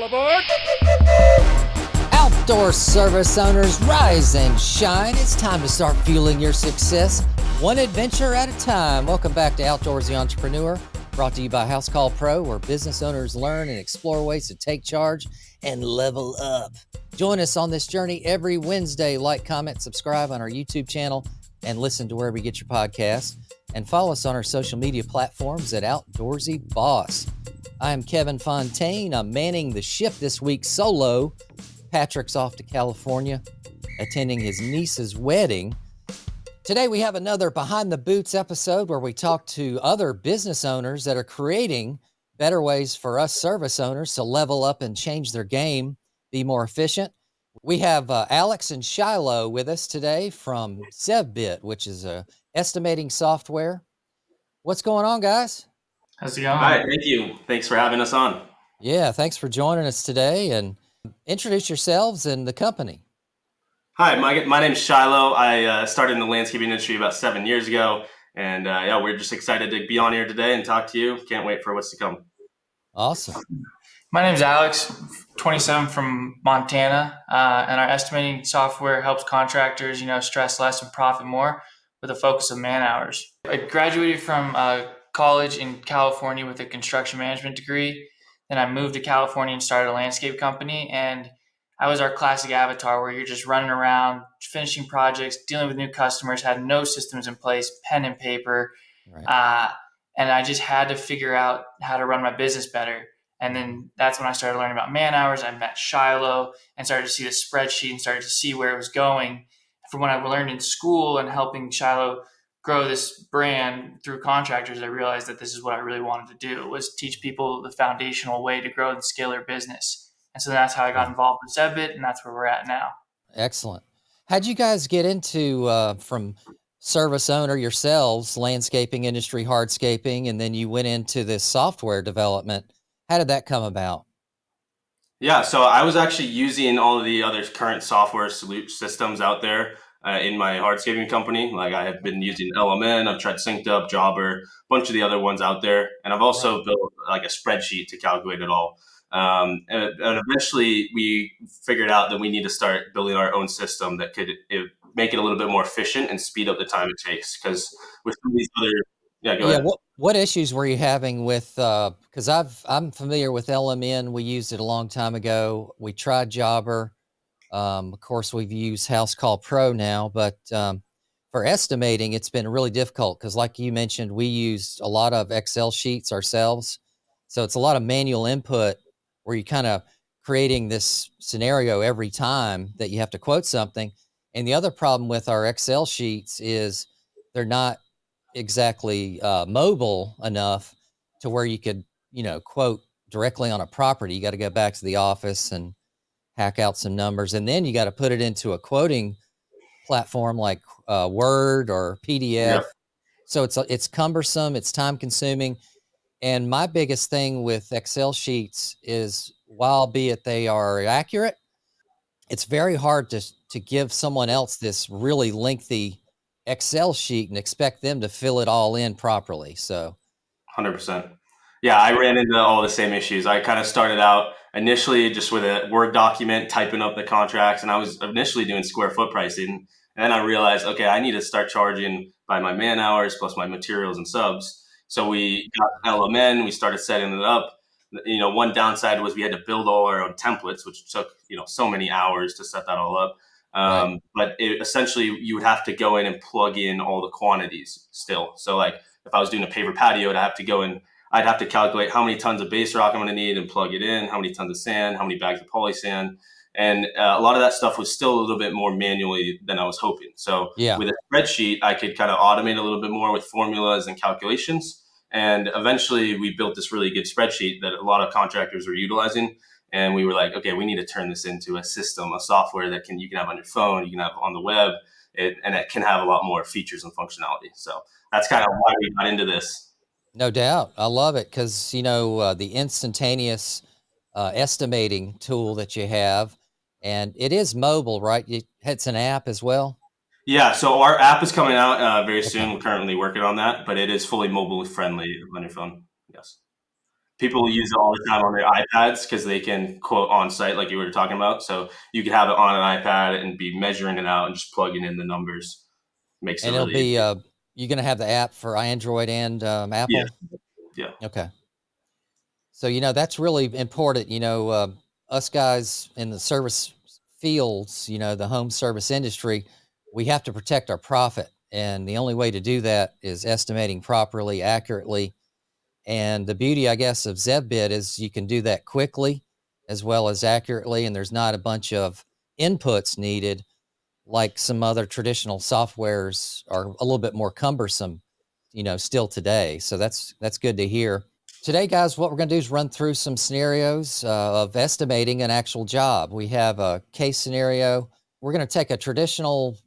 aboard! Outdoor service owners, rise and shine. It's time to start fueling your success, one adventure at a time. Welcome back to Outdoorsy Entrepreneur, brought to you by House Call Pro, where business owners learn and explore ways to take charge and level up. Join us on this journey every Wednesday. Like, comment, subscribe on our YouTube channel, and listen to wherever you get your podcasts. And follow us on our social media platforms at Outdoorsy Boss. I'm Kevin Fontaine. I'm manning the ship this week solo. Patrick's off to California, attending his niece's wedding. Today we have another Behind the Boots episode where we talk to other business owners that are creating better ways for us service owners to level up and change their game, be more efficient. We have Alex and Shiloh with us today from Zevbit, which is a estimating software. What's going on, guys? How's it going? All right, thank you. Thanks for having us on. Yeah, thanks for joining us today, and introduce yourselves and the company. Hi, my name is Shiloh. I started in the landscaping industry about 7 years ago, and we're just excited to be on here today and talk to you. Can't wait for what's to come. Awesome. My name is Alex, 27 from Montana, and our estimating software helps contractors, stress less and profit more with a focus of man hours. I graduated from college in California with a construction management degree. Then I moved to California and started a landscape company. And I was our classic avatar where you're just running around, finishing projects, dealing with new customers, had no systems in place, pen and paper. Right. And I just had to figure out how to run my business better. And then that's when I started learning about man hours. I met Shiloh and started to see the spreadsheet and started to see where it was going. From what I learned in school and helping Shiloh grow this brand through contractors, I realized that this is what I really wanted to do, was teach people the foundational way to grow and scale their business. And so that's how I got involved with Zevbit, and that's where we're at now. Excellent. How'd you guys get into, from service owner yourselves, landscaping industry, hardscaping, and then you went into this software development? How did that come about? Yeah, so I was actually using all of the other current software systems out there in my hardscaping company. Like I have been using LMN, I've tried Synced Up, Jobber, a bunch of the other ones out there. And I've also built like a spreadsheet to calculate it all. And eventually we figured out that we need to start building our own system that could make it a little bit more efficient and speed up the time it takes. Because with some of these other, go ahead. What issues were you having with, because I'm familiar with LMN. We used it a long time ago. We tried Jobber. Of course, we've used House Call Pro now, but for estimating, it's been really difficult because like you mentioned, we used a lot of Excel sheets ourselves. So it's a lot of manual input where you're kind of creating this scenario every time that you have to quote something. And the other problem with our Excel sheets is they're not exactly mobile enough to where you could, quote directly on a property. You got to go back to the office and hack out some numbers, and then you got to put it into a quoting platform like Word or PDF. Yep. So it's cumbersome, it's time consuming. And my biggest thing with Excel sheets is, while albeit they are accurate, it's very hard to give someone else this really lengthy Excel sheet and expect them to fill it all in properly. So 100%. Yeah, I ran into all the same issues. I kind of started out initially just with a Word document, typing up the contracts, and I was initially doing square foot pricing. And then I realized, okay, I need to start charging by my man hours plus my materials and subs. So we got LMN, we started setting it up. One downside was we had to build all our own templates, which took, so many hours to set that all up. Right. But essentially you would have to go in and plug in all the quantities still. So like if I was doing a Paver Patio, I'd have to calculate how many tons of base rock I'm going to need and plug it in, how many tons of sand, how many bags of poly sand. And a lot of that stuff was still a little bit more manually than I was hoping. So with a spreadsheet, I could kind of automate a little bit more with formulas and calculations. And eventually we built this really good spreadsheet that a lot of contractors were utilizing. And we were like, okay, we need to turn this into a system, a software that you can have on your phone, you can have on the web, and it can have a lot more features and functionality. So that's kind of why we got into this. No doubt. I love it because, the instantaneous estimating tool that you have, and it is mobile, right? It's an app as well. Yeah, so our app is coming out very soon. We're currently working on that, but it is fully mobile friendly on your phone. Yes. People use it all the time on their iPads because they can quote on site, like you were talking about. So you could have it on an iPad and be measuring it out and just plugging in the numbers. Makes it And it'll really be, easy. you're going to have the app for Android and Yeah, Apple? yeah, Okay. So, that's really important. Us guys in the service fields, the home service industry, we have to protect our profit. And the only way to do that is estimating properly, accurately. And the beauty, I guess, of Zevbit is you can do that quickly as well as accurately. And there's not a bunch of inputs needed like some other traditional softwares are a little bit more cumbersome, still today. So that's good to hear. Today, guys, what we're going to do is run through some scenarios of estimating an actual job. We have a case scenario. We're going to take a traditional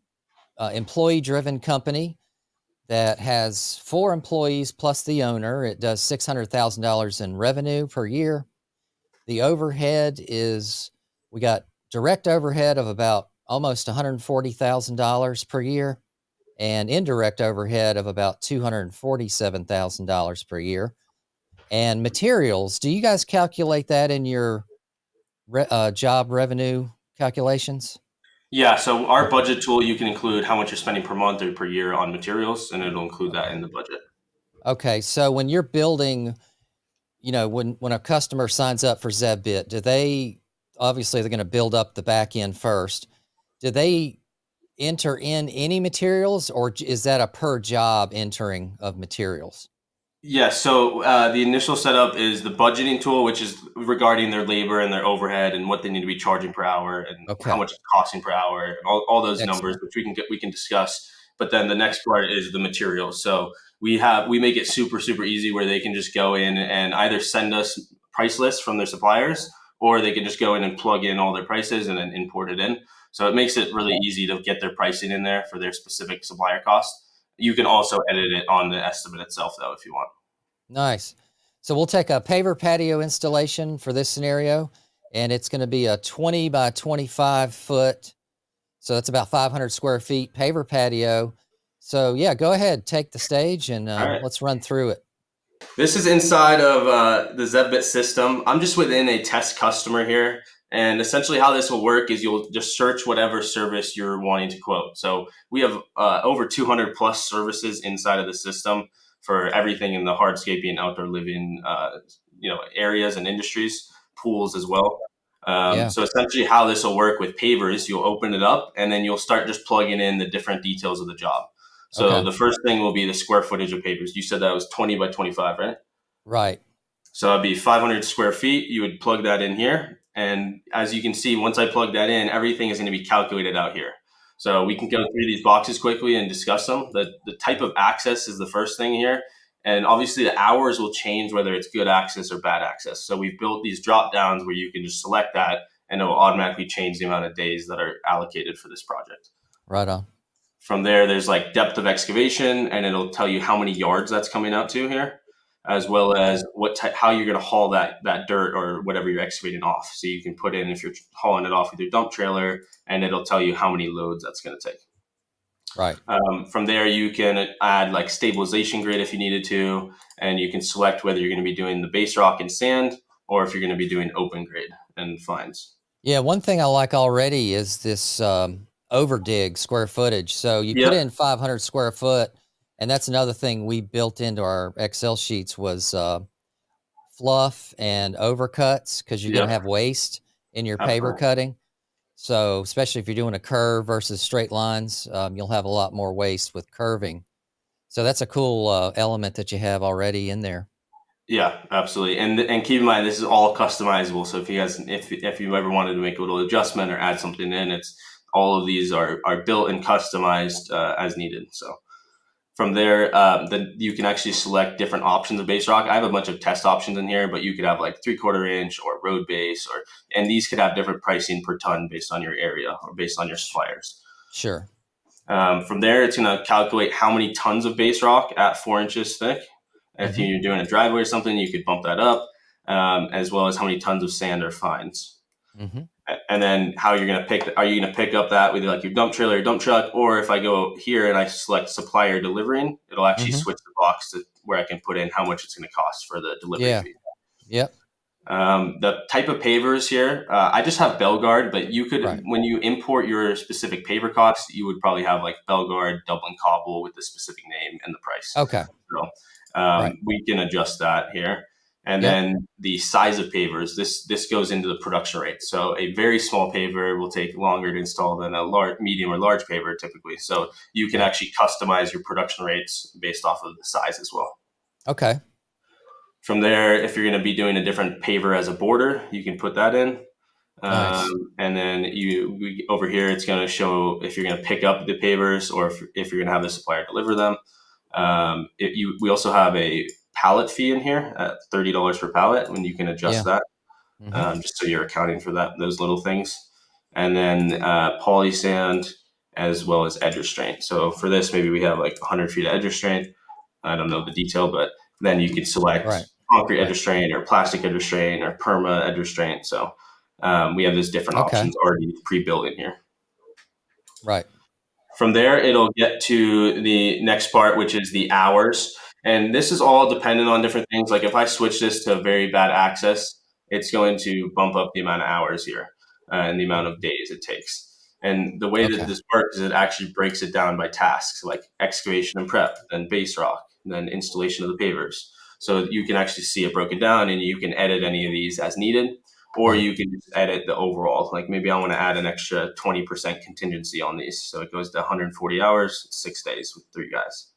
employee-driven company that has 4 employees plus the owner. It does $600,000 in revenue per year. The overhead is, we got direct overhead of about almost $140,000 per year and indirect overhead of about $247,000 per year. And materials, do you guys calculate that in your job revenue calculations? yeah. So our budget tool, you can include how much you're spending per month or per year on materials, and it'll include that in the budget. Okay, so when you're building, when a customer signs up for Zevbit, do they, obviously they're going to build up the back end first. Do they enter in any materials, or is that a per job entering of materials? Yeah, so the initial setup is the budgeting tool, which is regarding their labor and their overhead and what they need to be charging per hour and how Okay, much it's costing per hour, and all those numbers, excellent. which we can discuss. But then the next part is the materials. So we make it super easy where they can just go in and either send us price lists from their suppliers, or they can just go in and plug in all their prices and then import it in. So it makes it really easy to get their pricing in there for their specific supplier cost. You can also edit it on the estimate itself, though, if you want. Nice. So we'll take a paver patio installation for this scenario, and it's going to be a 20 by 25 foot. So that's about 500 square feet paver patio. So yeah, go ahead, take the stage, and All right. let's run through it. This is inside of the Zevbit system. I'm just within a test customer here. And essentially how this will work is you'll just search whatever service you're wanting to quote. So we have over 200 plus services inside of the system for everything in the hardscaping, outdoor living, areas and industries, pools as well. Yeah. So essentially how this will work with pavers, you'll open it up and then you'll start just plugging in the different details of the job. So Okay. the first thing will be the square footage of pavers. You said that was 20 by 25, right? Right. So that'd be 500 square feet. You would plug that in here. And as you can see, once I plug that in, everything is going to be calculated out here. So we can go through these boxes quickly and discuss them. The type of access is the first thing here. And obviously the hours will change whether it's good access or bad access. So we've built these drop downs where you can just select that and it will automatically change the amount of days that are allocated for this project. Right on. From there, there's like depth of excavation, and it'll tell you how many yards that's coming out to here, as well as how you're going to haul that dirt or whatever you're excavating off. So you can put in if you're hauling it off with your dump trailer, and it'll tell you how many loads that's going to take. Right. From there, you can add like stabilization grid if you needed to, and you can select whether you're going to be doing the base rock and sand, or if you're going to be doing open grade and fines. Yeah. One thing I like already is this overdig square footage. So you put Yep. in 500 square foot, and that's another thing we built into our Excel sheets was fluff and overcuts, because you're going to Yep. have waste in your paver Absolutely. cutting. So especially if you're doing a curve versus straight lines, you'll have a lot more waste with curving. So that's a cool element that you have already in there. Yeah, absolutely. And keep in mind this is all customizable. So if you ever wanted to make a little adjustment or add something in, it's all of these are built and customized as needed. So from there, then you can actually select different options of base rock. I have a bunch of test options in here, but you could have like 3/4 inch or road base, and these could have different pricing per ton based on your area or based on your suppliers. Sure. From there, it's going to calculate how many tons of base rock at 4 inches thick. If Hmm. you're doing a driveway or something, you could bump that up, as well as how many tons of sand or fines. Hmm. And then how you're going to are you going to pick up that with like your dump trailer or dump truck? Or if I go here and I select supplier delivering, it'll actually Hmm. switch the box to where I can put in how much it's going to cost for the delivery Yeah. fee. Yep. The type of pavers here, I just have Belgard, but you could, Right. when you import your specific paver costs, you would probably have like Belgard, Dublin Cobble with the specific name and the price. Okay. So Right. we can adjust that here. And Yep. then the size of pavers, this goes into the production rate. So a very small paver will take longer to install than a large, medium or large paver typically. So you can Yeah. actually customize your production rates based off of the size as well. Okay. From there, if you're going to be doing a different paver as a border, you can put that in. Nice. And then over here, it's going to show if you're going to pick up the pavers or if you're going to have the supplier deliver them. We also have a pallet fee in here at $30 per pallet when you can adjust Yeah. that, just so you're accounting for those little things. And then poly sand as well as edge restraint. So for this, maybe we have like 100 feet of edge restraint. I don't know the detail, but then you could select Right. concrete edge Right. restraint or plastic edge restraint or perma edge restraint. So we have those different Okay. options already pre-built in here. Right. From there, it'll get to the next part, which is the hours. And this is all dependent on different things. Like if I switch this to very bad access, it's going to bump up the amount of hours here and the amount of days it takes. And the way that Okay. this works is it actually breaks it down by tasks, like excavation and prep, then base rock, then installation of the pavers. So you can actually see it broken down and you can edit any of these as needed, or Right. you can just edit the overall. Like maybe I want to add an extra 20% contingency on these. So it goes to 140 hours, 6 days with 3 guys.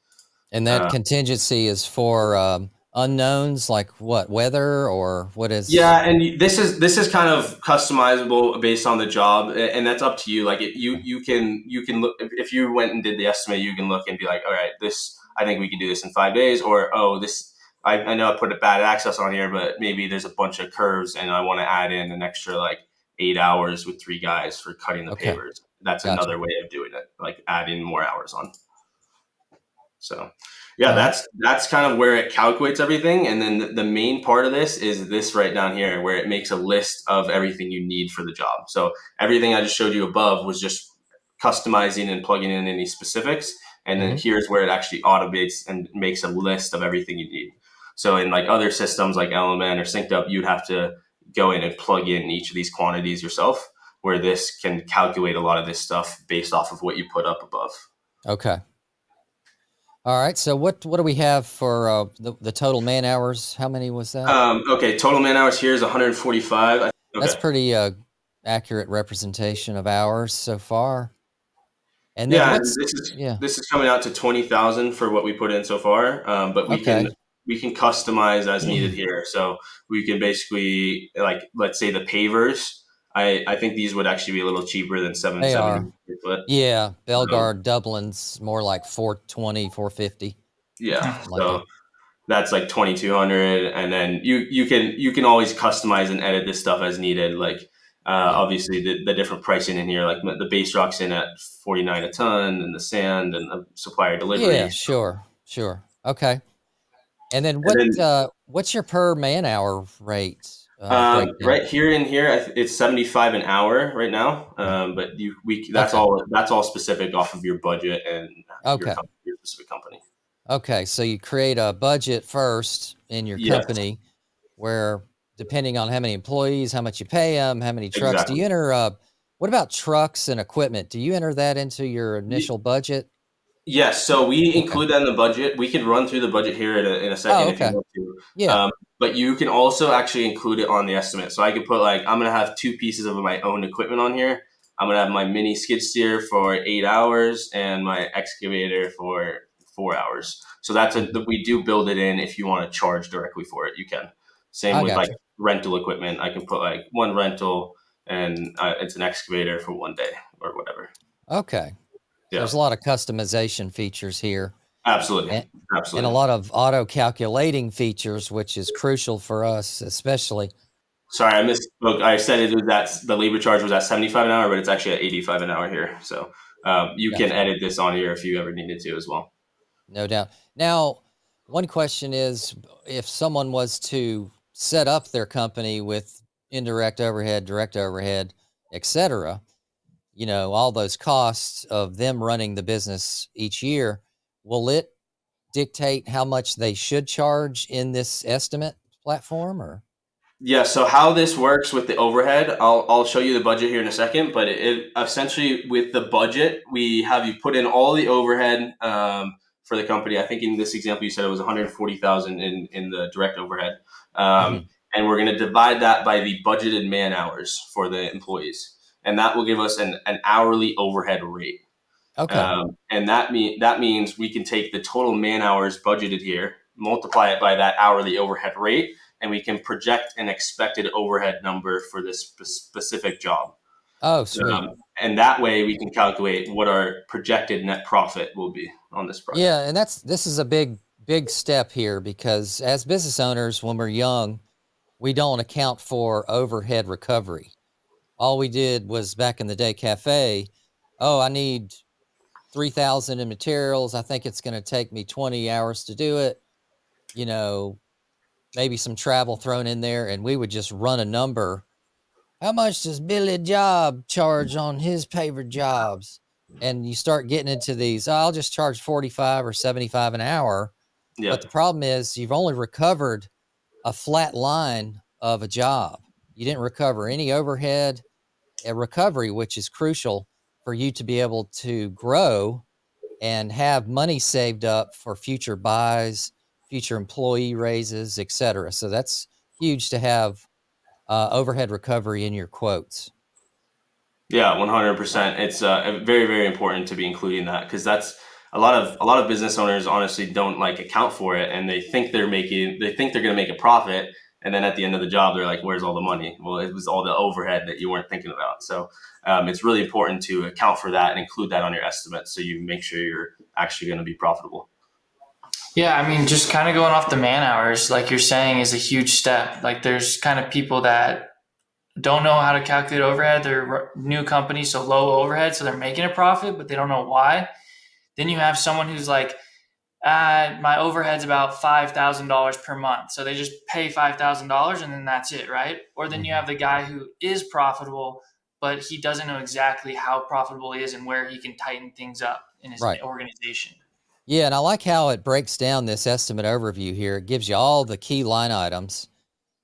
And that contingency is for unknowns like what, weather or what is? Yeah, and this is kind of customizable based on the job, and that's up to you. Like you can look if you went and did the estimate, you can look and be like, all right, this I think we can do this in 5 days, or oh, this I know I put a bad access on here, but maybe there's a bunch of curves, and I want to add in an extra like 8 hours with 3 guys for cutting the Okay. pavers. That's Gotcha. another way of doing it, like adding more hours on. So yeah, All right. that's kind of where it calculates everything. And then the main part of this is this right down here, where it makes a list of everything you need for the job. So everything I just showed you above was just customizing and plugging in any specifics. And then here's where it actually automates and makes a list of everything you need. So in like other systems like Element or Synced Up, you'd have to go in and plug in each of these quantities yourself, where this can calculate a lot of this stuff based off of what you put up above. Okay. All right. So what do we have for the total man hours? How many was that? Okay, total man hours here is 145. Okay. That's pretty accurate representation of hours so far. And then Yeah, what's this is coming out to 20,000 for what we put in so far. But we can customize as needed here. So we can basically, like, let's say the pavers. I think these would actually be a little cheaper than They are. 770 per foot. Yeah, Belgard Dublin's more like 420, 450. Yeah, Like so that. that's like 2,200, and then you can always customize and edit this stuff as needed. Like obviously the different pricing in here, like the base rock's in at 49 a ton, and the sand and the supplier delivery. Yeah, sure. Okay. And then And then what's your per man hour rate breakdown? right here in here, it's 75 an hour right now. But that's all specific off of your budget and Okay. your specific company. Okay, so you create a budget first in your Yes, company where depending on how many employees, how much you pay them, how many trucks, do exactly. you enter what about trucks and equipment? Do you enter that into your initial budget? Yes, so we Okay. include that in the budget. We can run through the budget here in a second Oh, if you okay. want to. Yeah. But you can also actually include it on the estimate. So I could put like, I'm going to have 2 pieces of my own equipment on here. I'm going to have my mini skid steer for 8 hours and my excavator for 4 hours. So we do build it in. If you want to charge directly for it, you can. Same I with like gotcha. rental equipment. I can put like one rental and it's an excavator for 1 day or whatever. Okay. Yeah, There's a lot of customization features here absolutely. and a Absolutely. lot of auto calculating features, which is crucial for us, especially. Sorry, I misspoke. I said it was that the labor charge was at 75 an hour, but it's actually at 85 an hour here. So you can Gotcha. edit this on here if you ever needed to as well. No doubt. Now, one question is if someone was to set up their company with indirect overhead, direct overhead, et cetera, all those costs of them running the business each year, will it dictate how much they should charge in this estimate platform or? Yeah, so how this works with the overhead, I'll show you the budget here in a second, but it essentially with the budget, we have you put in all the overhead for the company. I think in this example, you said it was 140,000 in the direct overhead. Hmm. And we're going to divide that by the budgeted man hours for the employees. And that will give us an hourly overhead rate. Okay. And that means we can take the total man hours budgeted here, multiply it by that hourly overhead rate, and we can project an expected overhead number for this specific job. Oh, sweet. And that way we can calculate what our projected net profit will be on this project. Yeah, and this is a big step here because as business owners, when we're young, we don't account for overhead recovery. All we did was back in the day cafe, oh, I need 3,000 in materials. I think it's going to take me 20 hours to do it. You know, maybe some travel thrown in there, and we would just run a number. How much does Billy Job charge on his paver jobs? And you start getting into these, oh, I'll just charge 45 or 75 an hour. But Yep. the problem is you've only recovered a flat line of a job. You didn't recover any overhead recovery, which is crucial for you to be able to grow and have money saved up for future buys, future employee raises, etc. So that's huge to have overhead recovery in your quotes. Yeah, 100%. It's very, very important to be including that because that's a lot of business owners honestly don't like account for it, and they think they're going to make a profit, and then at the end of the job they're like, "Where's all the money?" Well, it was all the overhead that you weren't thinking about. So it's really important to account for that and include that on your estimate, so you make sure you're actually going to be profitable. Yeah, I mean, just kind of going off the man hours, like you're saying, is a huge step. Like there's kind of people that don't know how to calculate overhead. They're new companies, so low overhead, so they're making a profit, but they don't know why. Then you have someone who's like, my overhead's about $5,000 per month. So they just pay $5,000 and then that's it, right? Or then you Mhm. have the guy who is profitable, but he doesn't know exactly how profitable he is and where he can tighten things up in his Right. organization. Yeah, and I like how it breaks down this estimate overview here. It gives you all the key line items.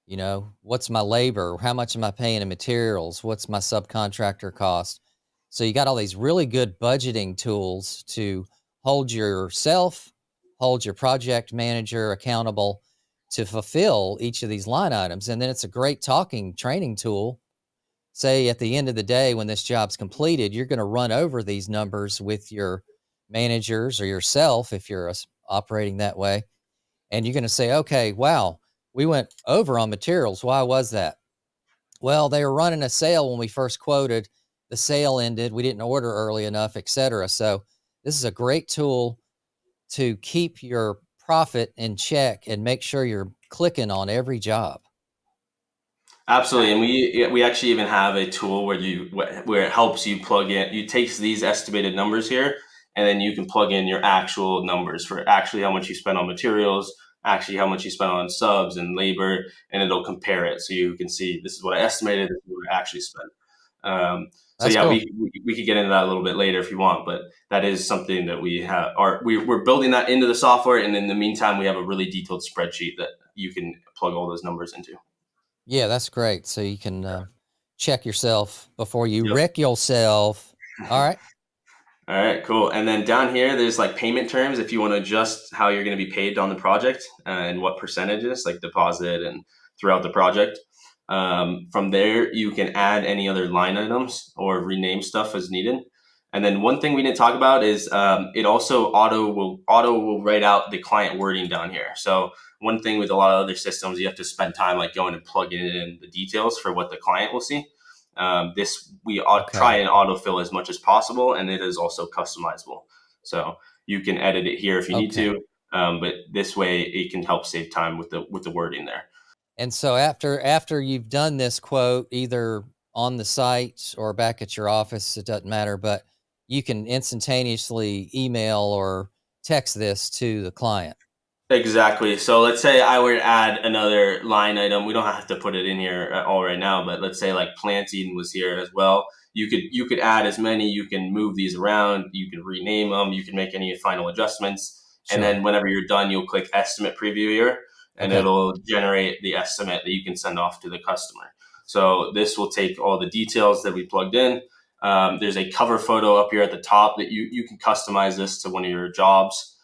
You know, what's my labor? How much am I paying in materials? What's my subcontractor cost? So you got all these really good budgeting tools to hold yourself, hold your project manager accountable to fulfill each of these line items. And then it's a great talking training tool. Say at the end of the day, when this job's completed, you're going to run over these numbers with your managers or yourself if you're operating that way. And you're going to say, okay, wow, we went over on materials. Why was that? Well, they were running a sale when we first quoted. The sale ended. We didn't order early enough, et cetera. So this is a great tool to keep your profit in check and make sure you're clicking on every job. Absolutely, and we actually even have a tool where it helps you plug in. You takes these estimated numbers here, and then you can plug in your actual numbers for actually how much you spend on materials, actually how much you spend on subs and labor, and it'll compare it so you can see this is what I estimated, this is what I actually spent. So That's yeah, cool. we could get into that a little bit later if you want, but that is something that we're building that into the software, and in the meantime, we have a really detailed spreadsheet that you can plug all those numbers into. Yeah, that's great. So you can check yourself before you Yep. wreck yourself. All right. All right, cool. And then down here, there's like payment terms if you want to adjust how you're going to be paid on the project and what percentages, like deposit and throughout the project. From there, you can add any other line items or rename stuff as needed. And then one thing we didn't talk about is it also auto will write out the client wording down here. So one thing with a lot of other systems, you have to spend time like going and plugging in the details for what the client will see. This we try Okay. and autofill as much as possible, and it is also customizable. So you can edit it here if you need Okay. to, but this way it can help save time with the wording there. And so after you've done this quote, either on the site or back at your office, it doesn't matter, but you can instantaneously email or text this to the client. Exactly. So let's say I were to add another line item. We don't have to put it in here all right now, but let's say like planting was here as well. You could add as many. You can move these around. You can rename them. You can make any final adjustments, and Sure. then whenever you're done, you'll click estimate preview here, and Okay. it'll generate the estimate that you can send off to the customer. So this will take all the details that we plugged in. There's a cover photo up here at the top that you can customize this to one of your jobs.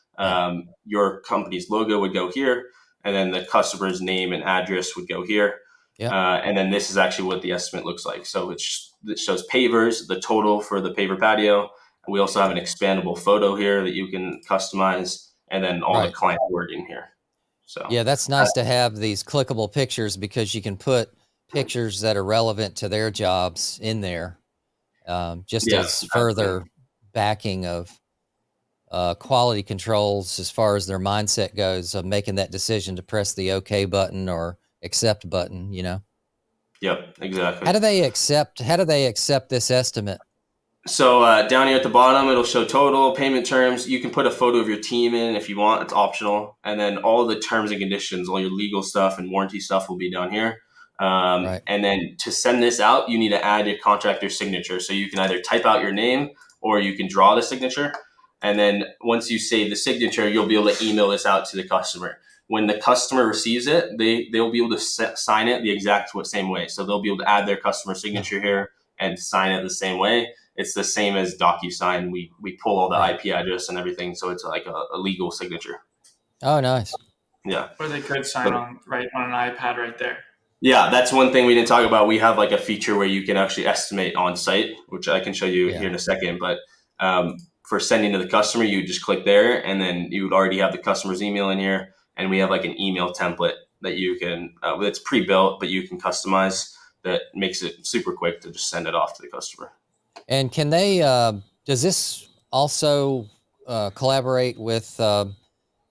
Your company's logo would go here, and then the customer's name and address would go here. And then this is actually what the estimate looks like. So it shows pavers, the total for the paver patio. We also have an expandable photo here that you can customize, and then all the client wording here. So yeah, that's nice to have these clickable pictures, because you can put pictures that are relevant to their jobs in there, just as further backing of quality controls as far as their mindset goes of making that decision to press the OK button or accept button, you know? Yep, exactly. How do they accept this estimate? So down here at the bottom, it'll show total, payment terms. You can put a photo of your team in if you want. It's optional. And then all the terms and conditions, all your legal stuff and warranty stuff will be down here. And then to send this out, you need to add your contractor signature. So you can either type out your name or you can draw the signature. And then once you save the signature, you'll be able to email this out to the customer. When the customer receives it, they'll be able to sign it the exact same way. So they'll be able to add their customer signature here and sign it the same way. It's the same as DocuSign. We pull all the IP address and everything, so it's like a legal signature. Oh, nice. Yeah. Or they could sign on an iPad right there. Yeah, that's one thing we didn't talk about. We have like a feature where you can actually estimate on site, which I can show you here in a second. But for sending to the customer, you just click there, and then you would already have the customer's email in here. And we have like an email template that you can, it's pre-built, but you can customize, that makes it super quick to just send it off to the customer. And can they, does this also collaborate with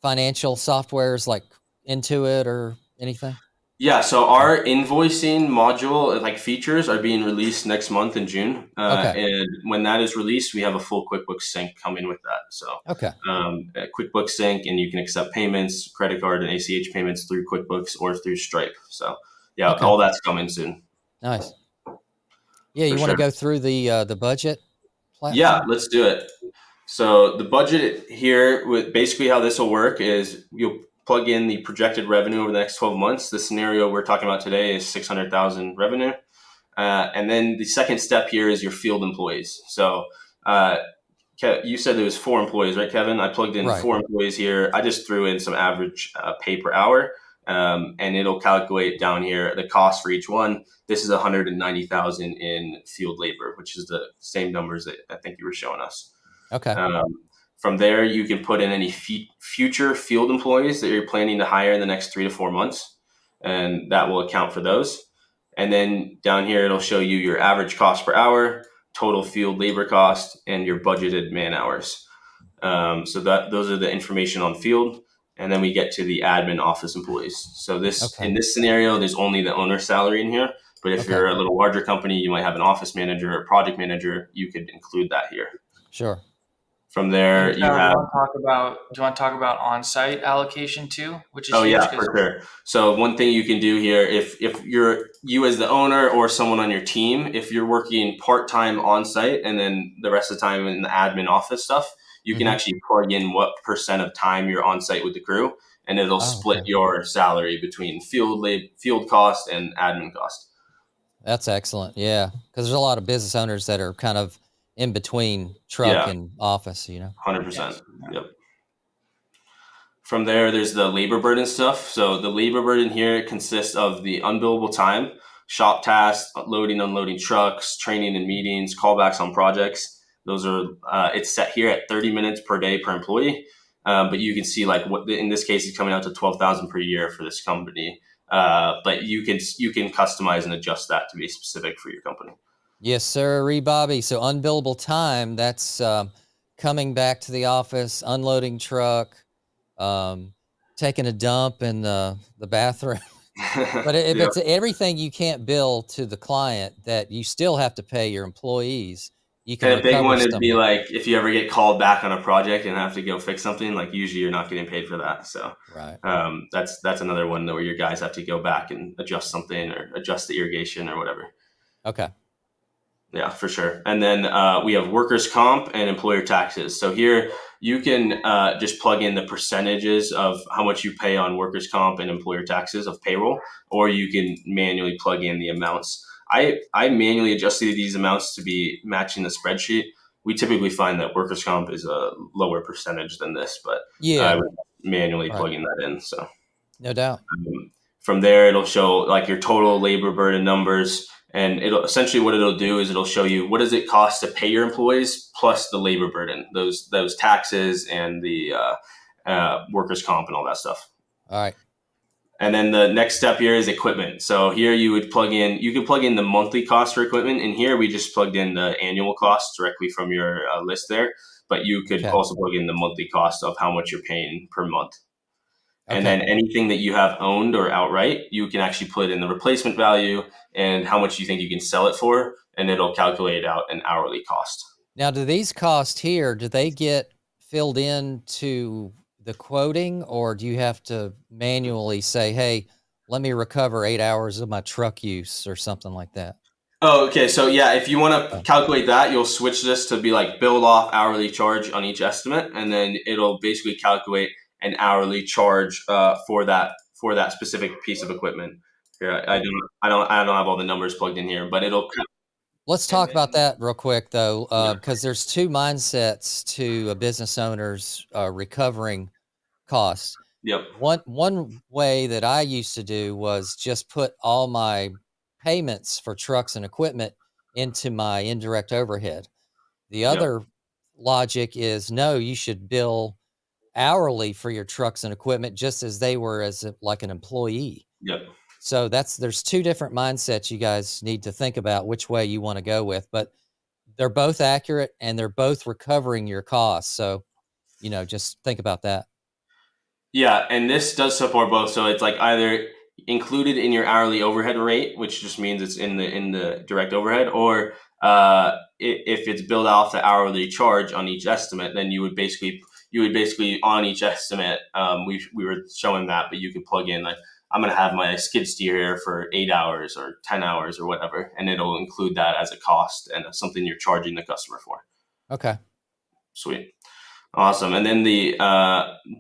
financial softwares like Intuit or anything? Yeah, so our invoicing module, like features, are being released next month in June. And when that is released, we have a full QuickBooks Sync coming with that. So QuickBooks Sync, and you can accept payments, credit card and ACH payments through QuickBooks or through Stripe. So all that's coming soon. Nice. Yeah, you want to go through the budget platform? Yeah, let's do it. So the budget here, with basically how this will work is you'll plug in the projected revenue over the next 12 months. The scenario we're talking about today is 600,000 revenue. And then the second step here is your field employees. So you said there was 4 employees, right, Kevin? I plugged in 4 employees here. I just threw in some average pay per hour, and it'll calculate down here the cost for each one. This is 190,000 in field labor, which is the same numbers that I think you were showing us. Okay. From there, you can put in any future field employees that you're planning to hire in the next 3 to 4 months, and that will account for those. And then down here, it'll show you your average cost per hour, total field labor cost, and your budgeted man hours. So those are the information on field. And then we get to the admin office employees. So in this scenario, there's only the owner's salary in here. But if you're a little larger company, you might have an office manager or project manager. You could include that here. Sure. From there, you have. Do you want to talk about on-site allocation too? Which is huge, for sure. So one thing you can do here, if you as the owner or someone on your team, if you're working part-time on-site and then the rest of the time in the admin office stuff, you can actually plug in what % of time you're on-site with the crew, and it'll split your salary between field cost and admin cost. That's excellent. Yeah, because there's a lot of business owners that are kind of in between truck and office, 100%. Yep. From there, there's the labor burden stuff. So the labor burden here consists of the unbillable time, shop tasks, loading, unloading trucks, training and meetings, callbacks on projects. Those are, it's set here at 30 minutes per day per employee. But you can see like what in this case is coming out to 12,000 per year for this company. But you can customize and adjust that to be specific for your company. Yes, sir, Bobby. So unbillable time, that's coming back to the office, unloading truck, taking a dump in the bathroom. But if it's everything you can't bill to the client that you still have to pay your employees, you can. And a big one would be like if you ever get called back on a project and have to go fix something, like usually you're not getting paid for that. So that's another one where your guys have to go back and adjust something or adjust the irrigation or whatever. Okay. Yeah, for sure. And then we have workers' comp and employer taxes. So here you can just plug in the percentages of how much you pay on workers' comp and employer taxes of payroll, or you can manually plug in the amounts. I manually adjusted these amounts to be matching the spreadsheet. We typically find that workers' comp is a lower percentage than this, but I Yeah, would manually right. plugging that in. So No doubt. from there, it'll show like your total labor burden numbers, and it'll essentially what it'll do is it'll show you what does it cost to pay your employees plus the labor burden, those taxes and the workers' comp and all that stuff. All right. And then the next step here is equipment. So here you could plug in the monthly cost for equipment, and here we just plugged in the annual cost directly from your list there. But you could Okay. also plug in the monthly cost of how much you're paying per month. And Okay. then anything that you have owned or outright, you can actually put in the replacement value and how much you think you can sell it for, and it'll calculate out an hourly cost. Now, do these costs here, do they get filled into the quoting, or do you have to manually say, hey, let me recover 8 hours of my truck use or something like that? Oh, okay. So yeah, if you want to Oh, calculate that, you'll switch this to be like build off hourly charge on each estimate, and then it'll basically calculate an hourly charge for that specific piece of equipment. Here, I don't have all the numbers plugged in here, but it'll. let's And talk about then that real quick, though, yeah, because there's two mindsets to a business owner's recovering costs. yep, One way that I used to do was just put all my payments for trucks and equipment into my indirect overhead. The yep, other logic is no, you should bill hourly for your trucks and equipment just as they were like an employee. yep. So there's two different mindsets you guys need to think about which way you want to go with, but they're both accurate and they're both recovering your costs. So, just think about that. Yeah, and this does support both. So it's like either included in your hourly overhead rate, which just means it's in the direct overhead, or if it's billed off the hourly charge on each estimate, then you would basically on each estimate, we were showing that, but you could plug in like I'm gonna have my skid steer here for 8 hours or 10 hours or whatever, and it'll include that as a cost and something you're charging the customer for. Okay. Sweet. Awesome. And then the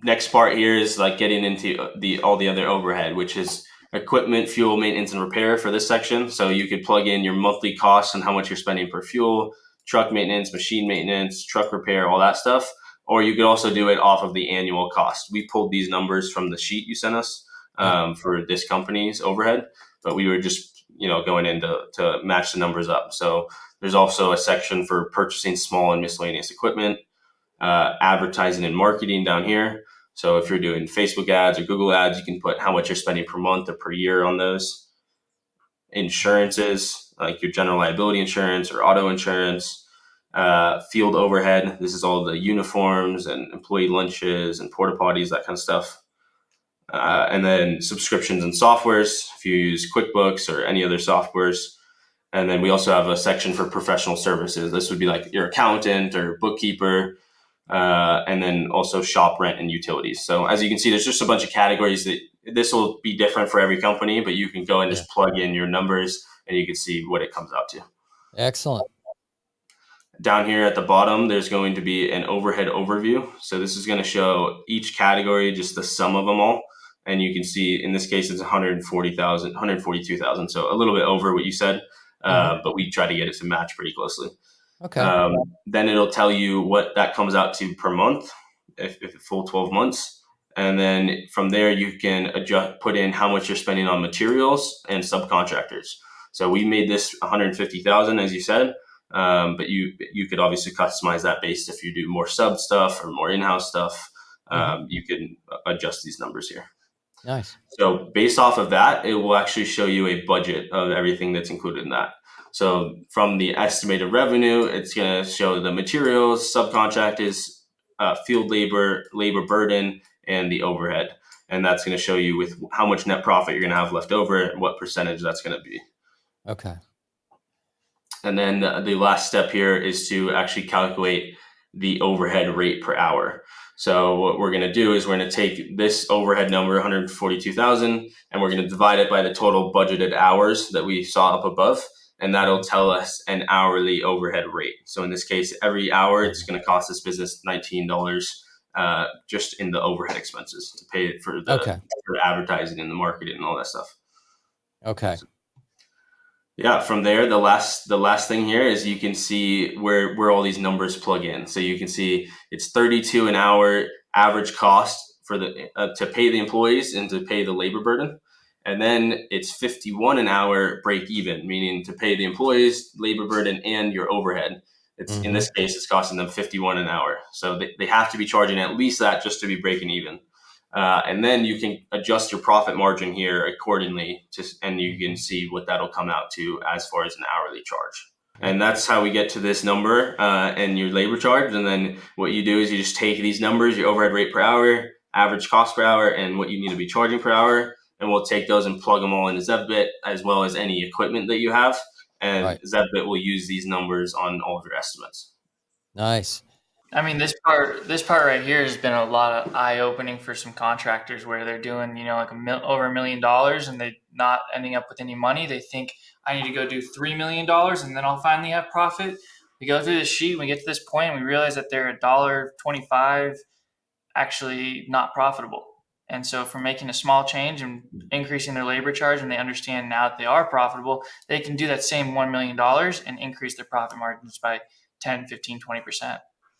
next part here is like getting into the all the other overhead, which is equipment, fuel, maintenance, and repair for this section. So you could plug in your monthly costs and how much you're spending per fuel, truck maintenance, machine maintenance, truck repair, all that stuff. Or you could also do it off of the annual cost. We pulled these numbers from the sheet you sent us Yep. for this company's overhead, but we were just going in to match the numbers up. So there's also a section for purchasing small and miscellaneous equipment, advertising and marketing down here. So if you're doing Facebook ads or Google ads, you can put how much you're spending per month or per year on those. Insurances, like your general liability insurance or auto insurance. Field overhead, this is all the uniforms and employee lunches and porta potties, that kind of stuff. And then subscriptions and softwares, if you use QuickBooks or any other softwares. And then we also have a section for professional services. This would be like your accountant or bookkeeper, and then also shop rent and utilities. So as you can see, there's just a bunch of categories that this will be different for every company, but you can go and Yeah. just plug in your numbers and you can see what it comes out to. Excellent. Down here at the bottom, there's going to be an overhead overview. So this is going to show each category, just the sum of them all. And you can see in this case, it's 140,000, 142,000. So a little bit over what you said, but we try to get it to match pretty closely. Okay. Then it'll tell you what that comes out to per month, if full 12 months. And then from there, you can put in how much you're spending on materials and subcontractors. So we made this 150,000, as you said, but you could obviously customize that based if you do more sub stuff or more in-house stuff. You can adjust these numbers here. Nice. So based off of that, it will actually show you a budget of everything that's included in that. So from the estimated revenue, it's going to show the materials, subcontractors, field labor burden, and the overhead. And that's going to show you with how much net profit you're going to have left over and what percentage that's going to be. Okay. And then the last step here is to actually calculate the overhead rate per hour. So what we're going to do is we're going to take this overhead number, 142,000, and we're going to divide it by the total budgeted hours that we saw up above. and that'll tell us an hourly overhead rate. So in this case, every hour it's going to cost this business $19 just in the overhead expenses to pay for for advertising and the marketing and all that stuff. Okay. Yeah, from there, the last thing here is you can see where all these numbers plug in. So you can see it's 32 an hour average cost for the to pay the employees and to pay the labor burden. And then it's 51 an hour break even, meaning to pay the employees, labor burden, and your overhead. It's in this case, it's costing them 51 an hour. So they have to be charging at least that just to be breaking even. And then you can adjust your profit margin here accordingly, and you can see what that'll come out to as far as an hourly charge. And that's how we get to this number and your labor charge. And then what you do is you just take these numbers, your overhead rate per hour, average cost per hour, and what you need to be charging per hour. And we'll take those and plug them all into Zevbit, as well as any equipment that you have. And Zevbit will use these numbers on all of your estimates. Nice. I mean, this part right here has been a lot of eye opening for some contractors where they're doing, like over $1 million and they're not ending up with any money. They think I need to go do $3 million and then I'll finally have profit. We go through this sheet, we get to this point, and we realize that they're $1.25 actually not profitable. And so from making a small change and increasing their labor charge, and they understand now that they are profitable, they can do that same $1 million and increase their profit margins by 10, 15, 20%.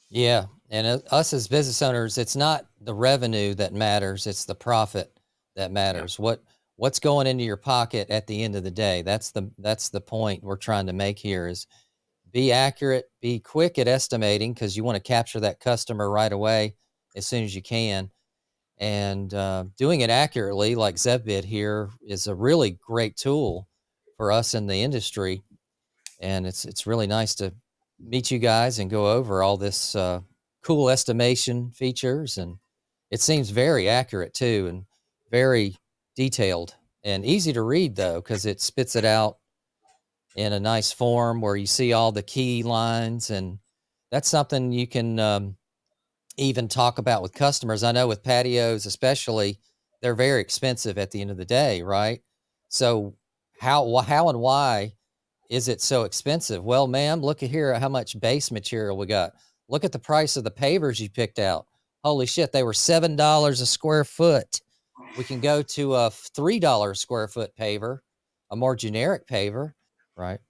Yeah. And us as business owners, it's not the revenue that matters. It's the profit that matters. Yeah. What's going into your pocket at the end of the day? That's the point we're trying to make here is be accurate, be quick at estimating, because you want to capture that customer right away as soon as you can. And doing it accurately, like Zevbit here, is a really great tool for us in the industry. And it's really nice to meet you guys and go over all this cool estimation features. And it seems very accurate too, and very detailed and easy to read though, because it spits it out in a nice form where you see all the key lines. And that's something you can even talk about with customers. I know with patios, especially, they're very expensive at the end of the day, right? So how and why is it so expensive? Well, ma'am, look at here how much base material we got. Look at the price of the pavers you picked out. Holy shit, they were $7 a square foot. We can go to a $3 a square foot paver, a more generic paver, right?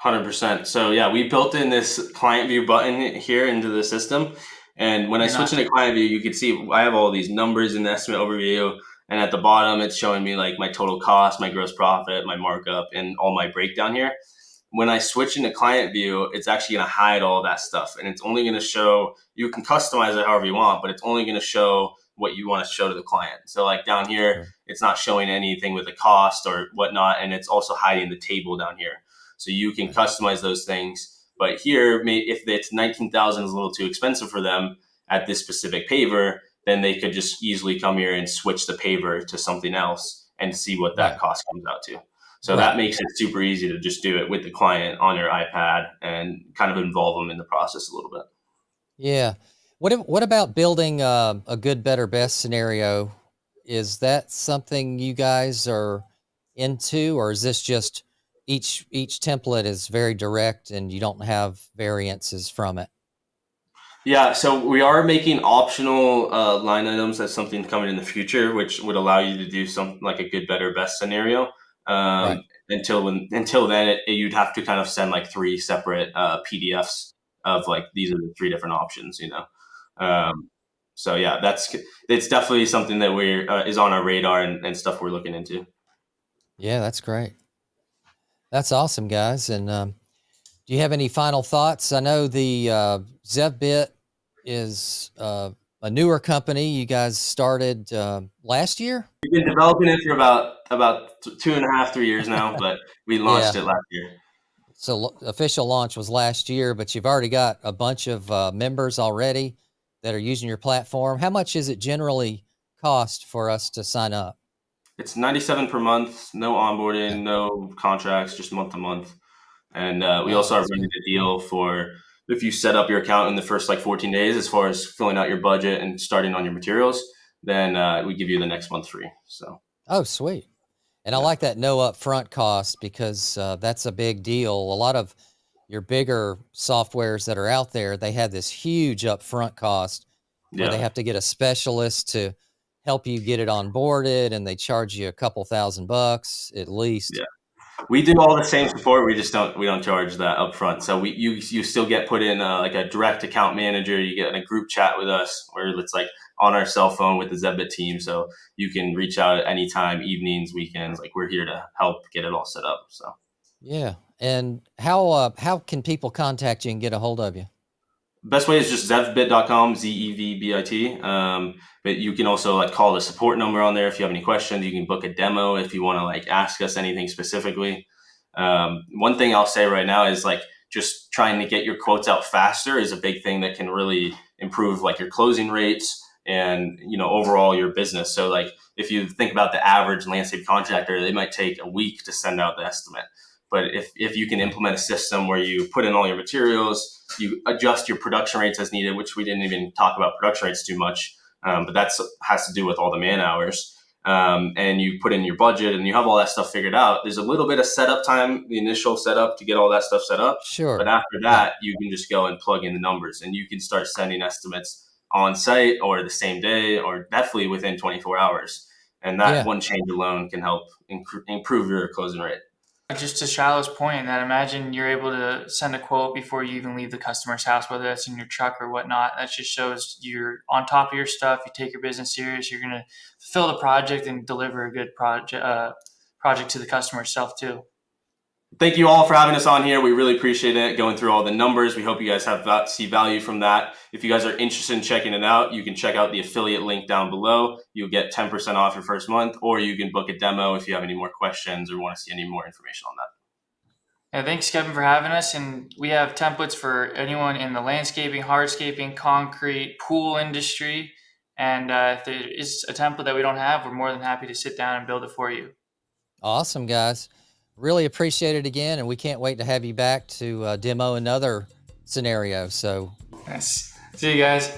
100%. So yeah, we built in this client view button here into the system. And when I switch into client view, you can see I have all these numbers in the estimate overview. And at the bottom, it's showing me like my total cost, my gross profit, my markup, and all my breakdown here. When I switch into client view, it's actually going to hide all that stuff. And it's only going to show, you can customize it however you want, but it's only going to show what you want to show to the client. So like down here, It's not showing anything with the cost or whatnot. And it's also hiding the table down here. So you can customize those things. But here, if it's 19,000 is a little too expensive for them at this specific paver, then they could just easily come here and switch the paver to something else and see what that cost comes out to. So that makes it super easy to just do it with the client on your iPad and kind of involve them in the process a little bit. Yeah. What about building a good, better, best scenario? Is that something you guys are into, or is this just each template is very direct and you don't have variances from it? Yeah, so we are making optional line items as something coming in the future, which would allow you to do something like a good, better, best scenario. Until then, you'd have to kind of send like 3 separate PDFs of like these are the 3 different options, So yeah, it's definitely something that is on our radar and stuff we're looking into. Yeah, that's great. That's awesome, guys. And do you have any final thoughts? I know the Zevbit is a newer company. You guys started last year? We've been developing it for about 2.5, 3 years now, but we launched it last year. So official launch was last year, but you've already got a bunch of members already that are using your platform. How much is it generally cost for us to sign up? It's $97 per month, no onboarding, no contracts, just month to month. And we also are running a deal for if you set up your account in the first like 14 days, as far as filling out your budget and starting on your materials, then we give you the next month free. So. Oh, sweet. And I like that no upfront cost because that's a big deal. A lot of your bigger softwares that are out there, they have this huge upfront cost where they Yeah. have to get a specialist to help you get it onboarded, and they charge you a couple $1,000 at least. Yeah. We do all the same support. We don't charge that upfront. So you still get put in like a direct account manager. You get in a group chat with us where it's like on our cell phone with the Zevbit team. So you can reach out at any time, evenings, weekends. Like we're here to help get it all set up. So Yeah. And how can people contact you and get a hold of you? best way is just zevbit.com, Zevbit. But you can also like call the support number on there if you have any questions. You can book a demo if you want to like ask us anything specifically. One thing I'll say right now is like just trying to get your quotes out faster is a big thing that can really improve like your closing rates and overall your business. So like if you think about the average landscape contractor, they might take a week to send out the estimate. But if you can implement a system where you put in all your materials, you adjust your production rates as needed, which we didn't even talk about production rates too much, but that's has to do with all the man hours. And you put in your budget and you have all that stuff figured out. There's a little bit of setup time, the initial setup to get all that stuff set up. Sure. But after that, you can just go and plug in the numbers and you can start sending estimates on site or the same day or definitely within 24 hours. And that one change alone can help improve your closing rate. Just to Shiloh's point, that imagine you're able to send a quote before you even leave the customer's house, whether that's in your truck or whatnot. That just shows you're on top of your stuff. You take your business serious. You're going to fulfill the project and deliver a good project to the customer itself too. Thank you all for having us on here. We really appreciate it, going through all the numbers. We hope you guys see value from that. If you guys are interested in checking it out, you can check out the affiliate link down below. You'll get 10% off your first month, or you can book a demo if you have any more questions or want to see any more information on that. Yeah, thanks, Kevin, for having us. And we have templates for anyone in the landscaping, hardscaping, concrete, pool industry. And if there is a template that we don't have, we're more than happy to sit down and build it for you. Awesome, guys. Really appreciate it again, and we can't wait to have you back to demo another scenario. So, yes. See you guys.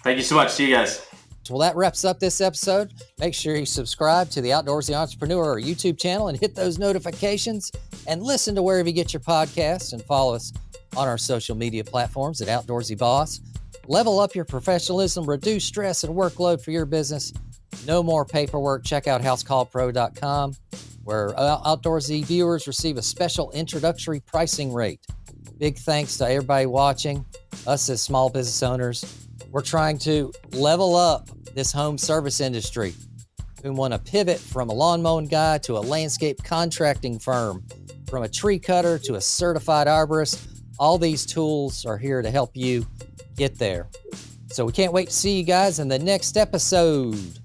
Thank you so much. See you guys. Well, that wraps up this episode. Make sure you subscribe to the Outdoorsy Entrepreneur YouTube channel and hit those notifications and listen to wherever you get your podcasts and follow us on our social media platforms at Outdoorsy Boss. Level up your professionalism, reduce stress and workload for your business. No more paperwork. Check out housecallpro.com, where Outdoorsy viewers receive a special introductory pricing rate. Big thanks to everybody watching, us as small business owners. We're trying to level up this home service industry. We want to pivot from a lawn mowing guy to a landscape contracting firm, from a tree cutter to a certified arborist. All these tools are here to help you get there. So we can't wait to see you guys in the next episode.